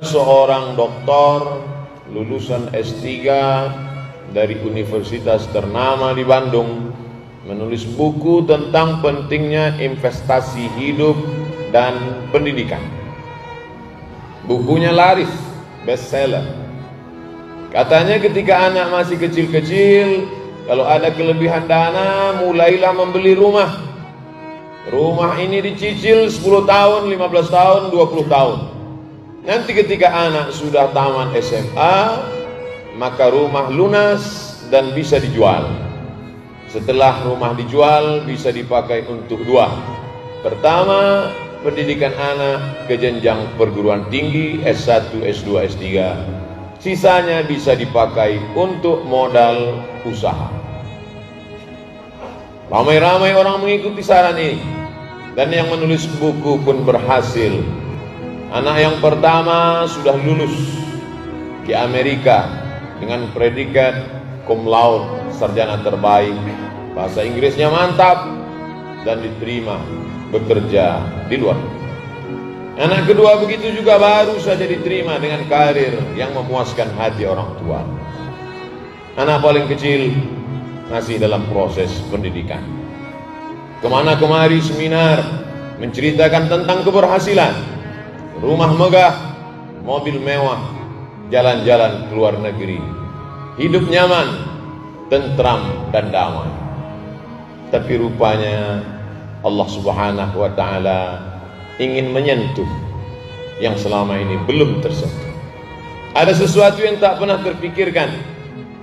Seorang doktor lulusan S3 dari universitas ternama di Bandung menulis buku tentang pentingnya investasi hidup dan pendidikan. Bukunya laris, bestseller. Katanya ketika anak masih kecil-kecil, kalau ada kelebihan dana, mulailah membeli rumah. Rumah ini dicicil 10 tahun, 15 tahun, 20 tahun. Nanti ketika anak sudah tamat SMA, maka rumah lunas dan bisa dijual. Setelah rumah dijual, bisa dipakai untuk dua. Pertama, pendidikan anak ke jenjang perguruan tinggi S1, S2, S3. Sisanya bisa dipakai untuk modal usaha. Ramai-ramai orang mengikuti saran ini, dan yang menulis buku pun berhasil. Anak yang pertama sudah lulus di Amerika dengan predikat cum laude, sarjana terbaik, bahasa Inggrisnya mantap, dan diterima bekerja di luar. Anak kedua begitu juga, baru saja diterima dengan karir yang memuaskan hati orang tua. Anak paling kecil masih dalam proses pendidikan. Kemana kemari seminar menceritakan tentang keberhasilan. Rumah megah, mobil mewah, jalan-jalan ke luar negeri, hidup nyaman, tentram dan damai. Tapi rupanya Allah Subhanahu wa ta'ala ingin menyentuh yang selama ini belum tersentuh. Ada sesuatu yang tak pernah terpikirkan,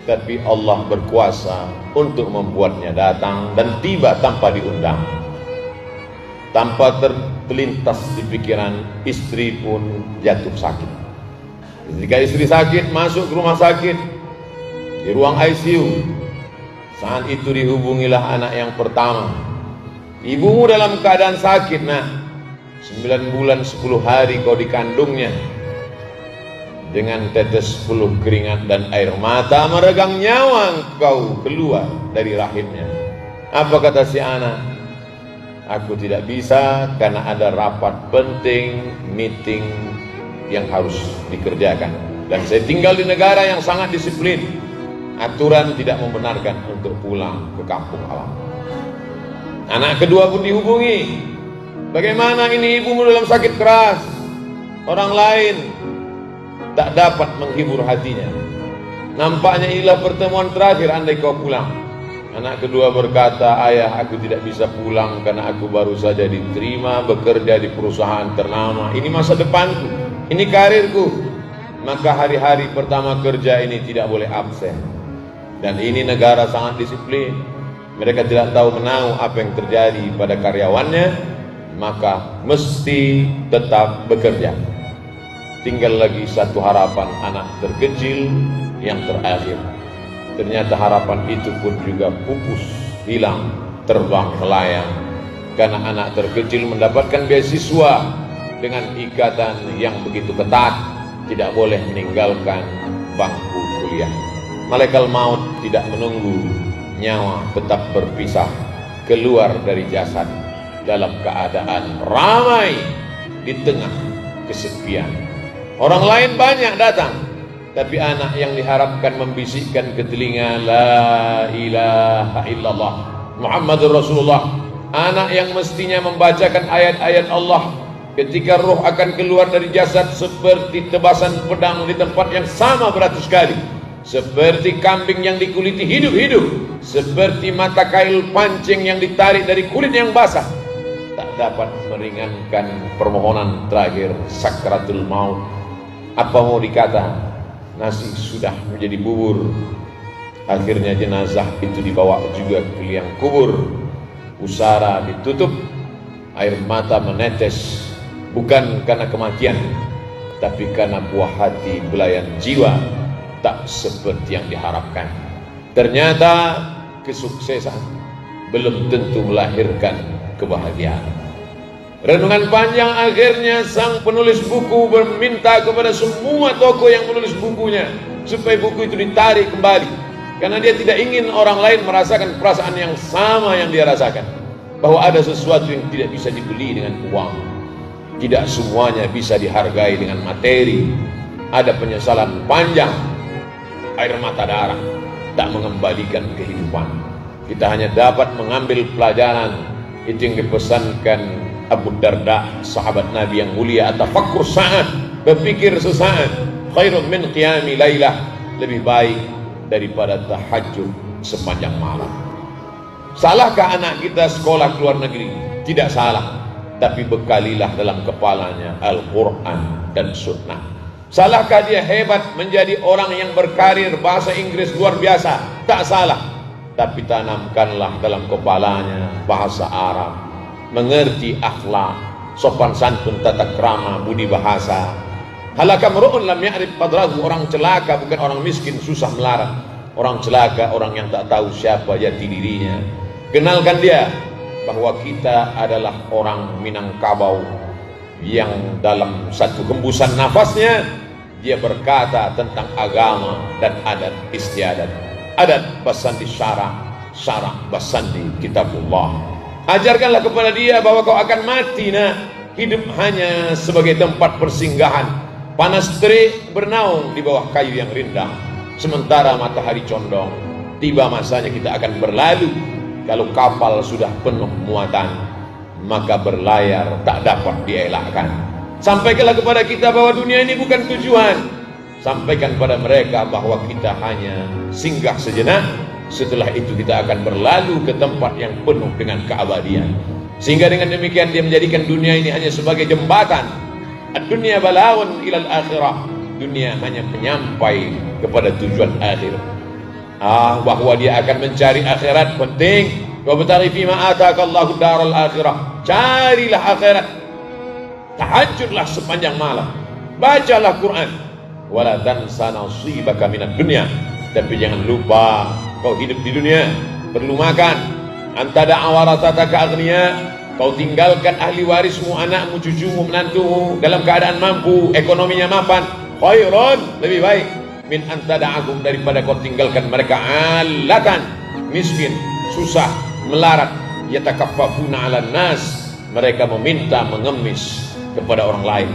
tapi Allah berkuasa untuk membuatnya datang dan tiba tanpa diundang. Tanpa terlintas di pikiran, istri pun jatuh sakit. Ketika istri sakit, masuk ke rumah sakit di ruang ICU. Saat itu dihubungilah anak yang pertama. Ibumu dalam keadaan sakit, nak. 9 bulan 10 hari kau dikandungnya. Dengan tetes peluh keringat dan air mata, meregang nyawa kau keluar dari rahimnya. Apa kata si anak? Aku tidak bisa karena ada rapat penting, meeting yang harus dikerjakan. Dan saya tinggal di negara yang sangat disiplin. Aturan tidak membenarkan untuk pulang ke kampung halaman. Anak kedua pun dihubungi. Bagaimana ini ibumu dalam sakit keras? Orang lain tak dapat menghibur hatinya. Nampaknya inilah pertemuan terakhir andai kau pulang. Anak kedua berkata, ayah, aku tidak bisa pulang karena aku baru saja diterima bekerja di perusahaan ternama. Ini masa depanku, ini karirku. Maka hari-hari pertama kerja ini tidak boleh absen. Dan ini negara sangat disiplin. Mereka tidak tahu menahu apa yang terjadi pada karyawannya, maka mesti tetap bekerja. Tinggal lagi satu harapan anak terkecil yang terakhir. Ternyata harapan itu pun juga pupus, hilang, terbang melayang. Karena anak terkecil mendapatkan beasiswa dengan ikatan yang begitu ketat, tidak boleh meninggalkan bangku kuliah. Malaikat maut tidak menunggu, nyawa tetap berpisah, keluar dari jasad dalam keadaan ramai di tengah kesepian. Orang lain banyak datang, tapi anak yang diharapkan membisikkan ke telinga, la ilaha illallah Muhammadur Rasulullah. Anak yang mestinya membacakan ayat-ayat Allah ketika roh akan keluar dari jasad, seperti tebasan pedang di tempat yang sama beratus kali, seperti kambing yang dikuliti hidup-hidup, seperti mata kail pancing yang ditarik dari kulit yang basah, tak dapat meringankan permohonan terakhir sakratul maut. Apa mau dikata? Nasi sudah menjadi bubur. Akhirnya jenazah itu dibawa juga ke liang kubur. Pusara ditutup, air mata menetes, bukan karena kematian, tapi karena buah hati belayan jiwa tak seperti yang diharapkan. Ternyata kesuksesan belum tentu melahirkan kebahagiaan. Renungan panjang akhirnya sang penulis buku meminta kepada semua tokoh yang menulis bukunya supaya buku itu ditarik kembali, karena dia tidak ingin orang lain merasakan perasaan yang sama yang dia rasakan, bahwa ada sesuatu yang tidak bisa dibeli dengan uang. Tidak semuanya bisa dihargai dengan materi. ada penyesalan panjang, air mata darah, tak mengembalikan kehidupan. Kita hanya dapat mengambil pelajaran. Itu yang dipesankan Abu Darda, sahabat Nabi yang mulia, atafakkur sa'at, berpikir sesaat, khairun min qiyami lailah, lebih baik daripada tahajud sepanjang malam. Salahkah anak kita sekolah ke luar negeri? Tidak salah, tapi bekalilah dalam kepalanya Al-Quran dan Sunnah. Salahkah dia hebat menjadi orang yang berkarir bahasa Inggris luar biasa? Tak salah, tapi tanamkanlah dalam kepalanya bahasa Arab, mengerti akhlak, sopan santun, tata krama, budi bahasa. Halaka mar'un lam ya'rif qadrahu, orang celaka bukan orang miskin susah melarat. Orang celaka orang yang tak tahu siapa jati dirinya. Kenalkan dia bahwa kita adalah orang Minangkabau yang dalam satu hembusan nafasnya dia berkata tentang agama dan adat istiadat. Adat basandi syara, syara basandi kitabullah. Ajarkanlah kepada dia bahwa kau akan mati, nak. Hidup hanya sebagai tempat persinggahan. Panas terik bernaung di bawah kayu yang rindang, sementara matahari condong. Tiba masanya kita akan berlalu. Kalau kapal sudah penuh muatan, maka berlayar tak dapat dielakkan. Sampaikanlah kepada kita bahwa dunia ini bukan tujuan. Sampaikan pada mereka bahwa kita hanya singgah sejenak. Setelah itu kita akan berlalu ke tempat yang penuh dengan keabadian. Sehingga dengan demikian dia menjadikan dunia ini hanya sebagai jembatan. Ad-dunya bala'un ilal akhirah. Dunia hanya penyampai kepada tujuan akhir. Bahwa dia akan mencari akhirat penting. Wa bataghi fima ataakallahu daral akhirah. Carilah akhirat. Tahajudlah sepanjang malam. Bacalah Quran. Wala tansa nasibaka minad dunya. Tapi jangan lupa kau hidup di dunia, perlu makan. Anta da'awarataka aghniya, kau tinggalkan ahli warismu, anakmu, cucumu, menantumu dalam keadaan mampu, ekonominya mapan. Khairun, lebih baik min anta da'ahum, daripada kau tinggalkan mereka alatan, miskin, susah, melarat, yatakaffafuna 'alan nas, mereka meminta mengemis kepada orang lain.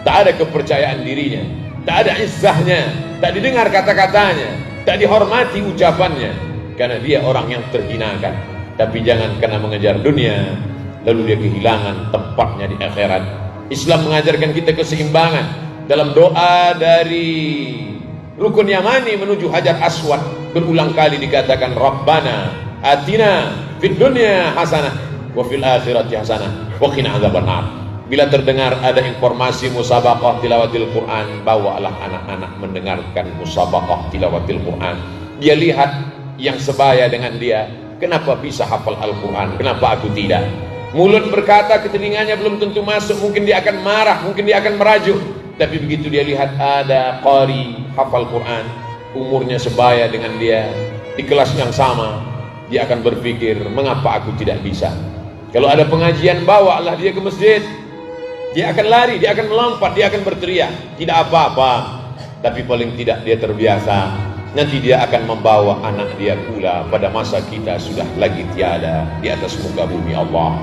Tak ada kepercayaan dirinya, tak ada izzahnya, tak didengar kata-katanya, tak dihormati ucapannya, karena dia orang yang terhinakan. Tapi jangan karena mengejar dunia lalu dia kehilangan tempatnya di akhirat. Islam mengajarkan kita keseimbangan. Dalam doa dari Rukun Yamani menuju Hajar Aswad berulang kali dikatakan Rabbana atina fid dunya hasanah wa fil akhirati hasanah wa qina adzabannar. Bila terdengar ada informasi musabaqah tilawatil Quran, bawalah anak-anak mendengarkan musabaqah tilawatil Quran. Dia lihat yang sebaya dengan dia. Kenapa bisa hafal Al-Quran? Kenapa aku tidak? Mulut berkata, ke telinganya belum tentu masuk. Mungkin dia akan marah, mungkin dia akan merajuk. Tapi begitu dia lihat ada qari hafal Quran, umurnya sebaya dengan dia, di kelas yang sama, dia akan berpikir, mengapa aku tidak bisa? Kalau ada pengajian, bawalah dia ke masjid. Dia akan lari, dia akan melompat, dia akan berteriak. Tidak apa-apa, tapi paling tidak dia terbiasa. Nanti dia akan membawa anak dia pula pada masa kita sudah lagi tiada di atas muka bumi Allah.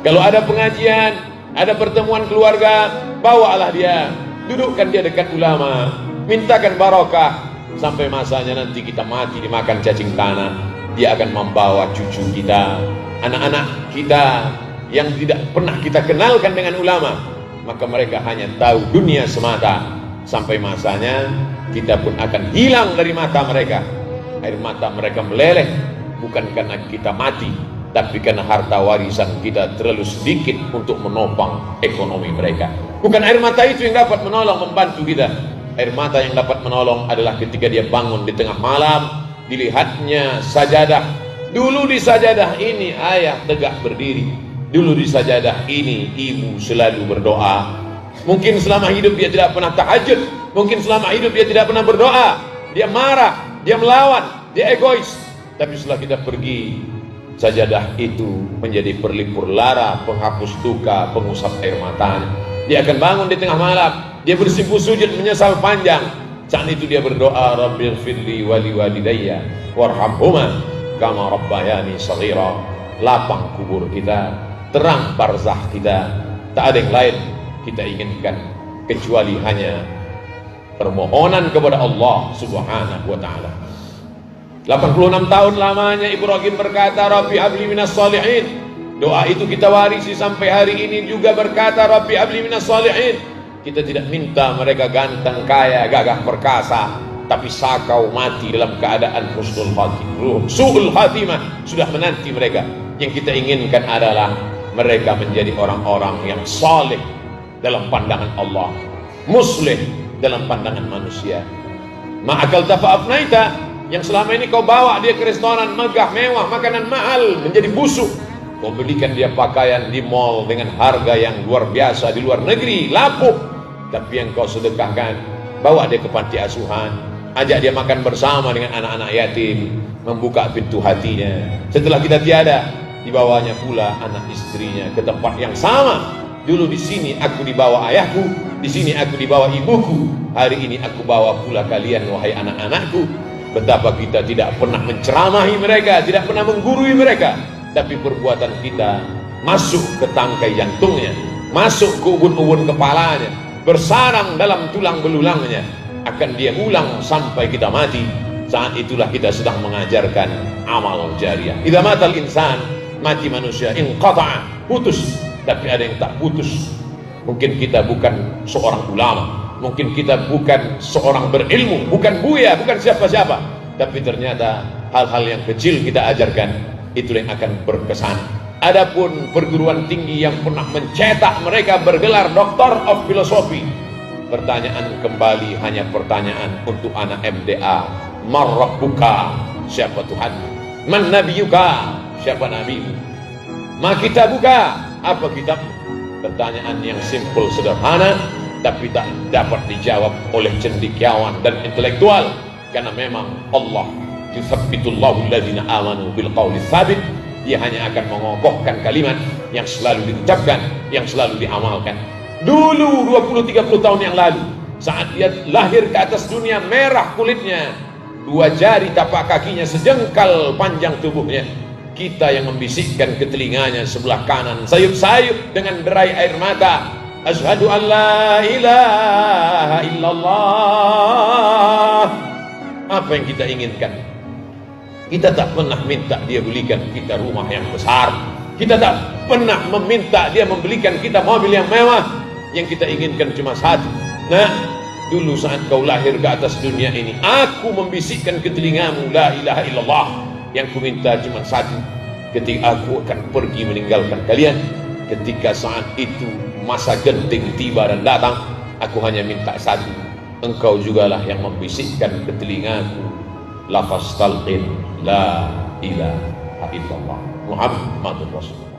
Kalau ada pengajian, ada pertemuan keluarga, bawalah dia, dudukkan dia dekat ulama, mintakan barokah. Sampai masanya nanti kita mati dimakan cacing tanah, dia akan membawa cucu kita, anak-anak kita yang tidak pernah kita kenalkan dengan ulama. Maka mereka hanya tahu dunia semata. Sampai masanya kita pun akan hilang dari mata mereka. Air mata mereka meleleh, bukan karena kita mati, tapi karena harta warisan kita terlalu sedikit untuk menopang ekonomi mereka. Bukan air mata itu yang dapat menolong, membantu kita. Air mata yang dapat menolong adalah ketika dia bangun di tengah malam, dilihatnya sajadah. Dulu di sajadah ini ayah tegak berdiri. Dulu di sajadah ini ibu selalu berdoa. Mungkin selama hidup dia tidak pernah tahajud, mungkin selama hidup dia tidak pernah berdoa, dia marah, dia melawan, dia egois. Tapi setelah kita pergi, sajadah itu menjadi perlipur lara, penghapus duka, pengusap air matanya. Dia akan bangun di tengah malam, dia bersimpuh sujud menyesal panjang. Saat itu dia berdoa, Rabbighfirli wa liwalidayya warhamhuma kama rabbayani shaghira. Lapang kubur kita, terang barzakh kita. Tak ada yang lain kita inginkan kecuali hanya permohonan kepada Allah Subhanahu wa taala. 86 tahun lamanya Ibrahim berkata, Rabbi habli minas shalihin. Doa itu kita warisi sampai hari ini juga, berkata Rabbi habli minas shalihin. Kita tidak minta mereka ganteng, kaya, gagah perkasa, tapi sakau mati dalam keadaan husnul khatimah, su'ul khatimah sudah menanti mereka. Yang kita inginkan adalah mereka menjadi orang-orang yang saleh dalam pandangan Allah, muslih dalam pandangan manusia. Ma'akal tafa'afnaita, yang selama ini kau bawa dia ke restoran megah mewah, makanan mahal, menjadi busuk. Kau belikan dia pakaian di mall dengan harga yang luar biasa di luar negeri, lapuk. Tapi yang kau sedekahkan, bawa dia ke panti asuhan, ajak dia makan bersama dengan anak-anak yatim, membuka pintu hatinya. Setelah kita tiada, dibawanya pula anak istrinya ke tempat yang sama. Dulu di sini aku dibawa ayahku, di sini aku dibawa ibuku, hari ini aku bawa pula kalian wahai anak-anakku. Betapa kita tidak pernah menceramahi mereka, tidak pernah menggurui mereka, tapi perbuatan kita masuk ke tangkai jantungnya, masuk ke ubun-ubun kepalanya, bersarang dalam tulang belulangnya, akan dia ulang sampai kita mati. Saat itulah kita sedang mengajarkan amal jariah. Idza matal insan, mati manusia, inqata'a, putus. Tapi ada yang tak putus. Mungkin kita bukan seorang ulama, mungkin kita bukan seorang berilmu, bukan buya, bukan siapa-siapa, tapi ternyata hal-hal yang kecil kita ajarkan, itu yang akan berkesan. Adapun perguruan tinggi yang pernah mencetak mereka bergelar Doctor of Philosophy, pertanyaan kembali hanya pertanyaan untuk anak MDA. Man rabbuka, siapa Tuhan? Man nabiyuka, siapa nabimu? Ma kitabuka, apa kitab? Pertanyaan yang simpel sederhana, tapi tak dapat dijawab oleh cendekiawan dan intelektual, karena memang Allah yuthabbitullahu alladhina amanu bil qawli tsabit. Dia hanya akan mengokohkan kalimat yang selalu diucapkan, yang selalu diamalkan. Dulu 20-30 tahun yang lalu, saat dia lahir ke atas dunia, merah kulitnya, 2 jari tapak kakinya sejengkal panjang tubuhnya, kita yang membisikkan ke telinganya sebelah kanan, sayup-sayup dengan derai air mata, asyhadu an la ilaha illallah. Apa yang kita inginkan? Kita tak pernah minta dia belikan kita rumah yang besar, kita tak pernah meminta dia membelikan kita mobil yang mewah. Yang kita inginkan cuma satu. Nah, dulu saat kau lahir ke atas dunia ini, aku membisikkan ke telingamu la ilaha illallah. Yang ku minta cuma satu, ketika aku akan pergi meninggalkan kalian, ketika saat itu masa genting tiba dan datang, aku hanya minta satu, engkau jugalah yang membisikkan ke telingaku lafaz talqin la ilaha illallah Muhammadur Rasulullah.